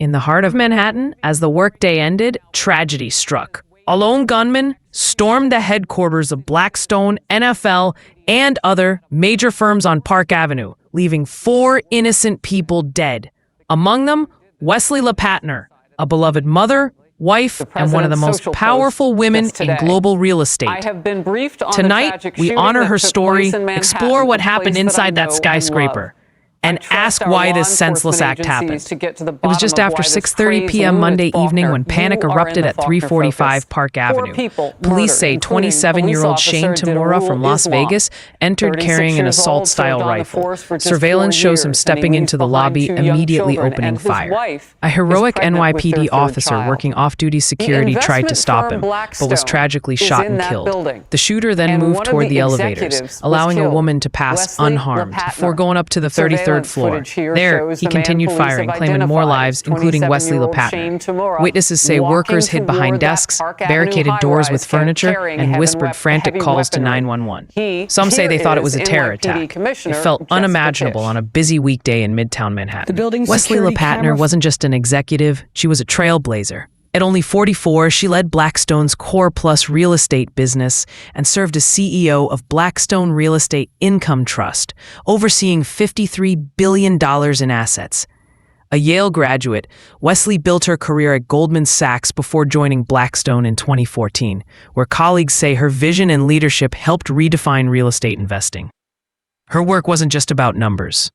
In the heart of Manhattan, as the workday ended, tragedy struck. A lone gunman stormed the headquarters of Blackstone, NFL, and other major firms on Park Avenue, leaving 4 innocent people dead. Among them, Wesley LePatner, a beloved mother, wife, and one of the most powerful women in global real estate. I have been briefed on Tonight, we honor her story, explore what happened inside that skyscraper, and ask why this senseless act happened. It was just after 6:30 p.m. Monday evening when panic erupted at 345 Park Avenue. Police say 27-year-old Shane Tamura from Las Vegas entered carrying an assault-style rifle. Surveillance shows him stepping into the lobby, immediately opening fire. A heroic NYPD officer working off-duty security tried to stop him, but was tragically shot and killed. The shooter then moved toward the elevators, allowing a woman to pass unharmed before going up to the 33rd floor. There, he continued firing, claiming more lives, including Wesley LePatner. Witnesses say workers hid behind desks, barricaded doors with furniture, and whispered frantic calls to 911. Some say they thought it was a terror attack. It felt unimaginable on a busy weekday in Midtown Manhattan. Wesley LePatner wasn't just an executive, she was a trailblazer. At only 44, she led Blackstone's Core Plus real estate business and served as CEO of Blackstone Real Estate Income Trust, overseeing $53 billion in assets. A Yale graduate, Wesley built her career at Goldman Sachs before joining Blackstone in 2014, where colleagues say her vision and leadership helped redefine real estate investing. Her work wasn't just about numbers.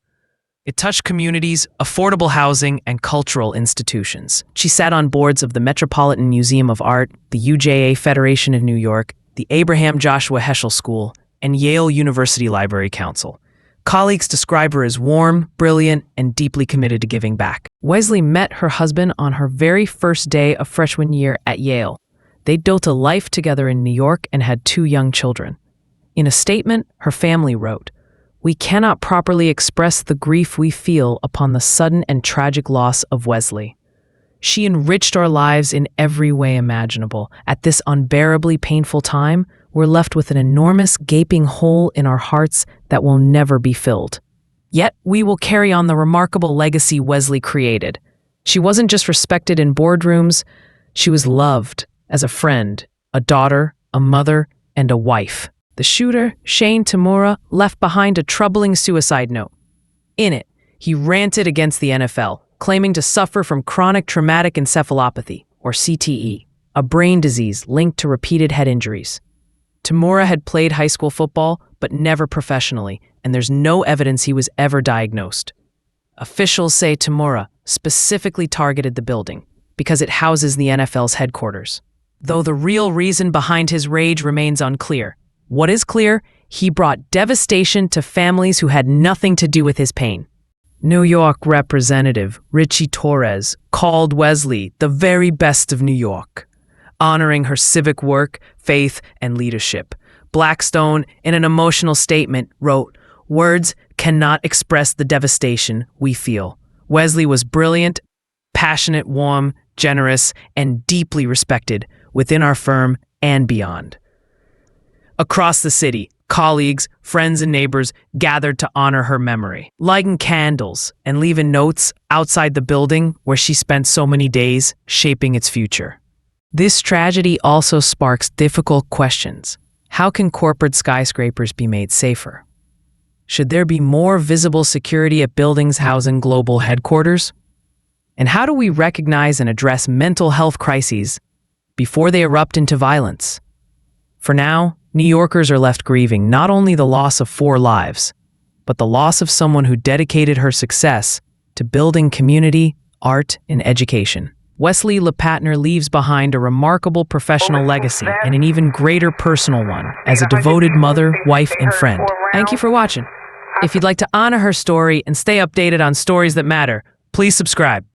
It touched communities, affordable housing, and cultural institutions. She sat on boards of the Metropolitan Museum of Art, the UJA Federation of New York, the Abraham Joshua Heschel School, and Yale University Library Council. Colleagues describe her as warm, brilliant, and deeply committed to giving back. Wesley met her husband on her very first day of freshman year at Yale. They'd built a life together in New York and had 2 young children. In a statement, her family wrote, "We cannot properly express the grief we feel upon the sudden and tragic loss of Wesley. She enriched our lives in every way imaginable. At this unbearably painful time, we're left with an enormous gaping hole in our hearts that will never be filled. Yet we will carry on the remarkable legacy Wesley created. She wasn't just respected in boardrooms, she was loved as a friend, a daughter, a mother, and a wife." The shooter, Shane Tamura, left behind a troubling suicide note. In it, he ranted against the NFL, claiming to suffer from chronic traumatic encephalopathy, or CTE, a brain disease linked to repeated head injuries. Tamura had played high school football, but never professionally, and there's no evidence he was ever diagnosed. Officials say Tamura specifically targeted the building because it houses the NFL's headquarters. Though the real reason behind his rage remains unclear. What is clear, he brought devastation to families who had nothing to do with his pain. New York Representative Richie Torres called Wesley the very best of New York, honoring her civic work, faith, and leadership. Blackstone, in an emotional statement, wrote, "Words cannot express the devastation we feel. Wesley was brilliant, passionate, warm, generous, and deeply respected within our firm and beyond." Across the city, colleagues, friends, and neighbors gathered to honor her memory, lighting candles and leaving notes outside the building where she spent so many days shaping its future. This tragedy also sparks difficult questions. How can corporate skyscrapers be made safer? Should there be more visible security at buildings housing global headquarters? And how do we recognize and address mental health crises before they erupt into violence? For now, New Yorkers are left grieving not only the loss of 4 lives, but the loss of someone who dedicated her success to building community, art, and education. Wesley LePatner leaves behind a remarkable professional legacy and an even greater personal one as a devoted mother, wife, and friend. Thank you for watching. If you'd like to honor her story and stay updated on stories that matter, please subscribe.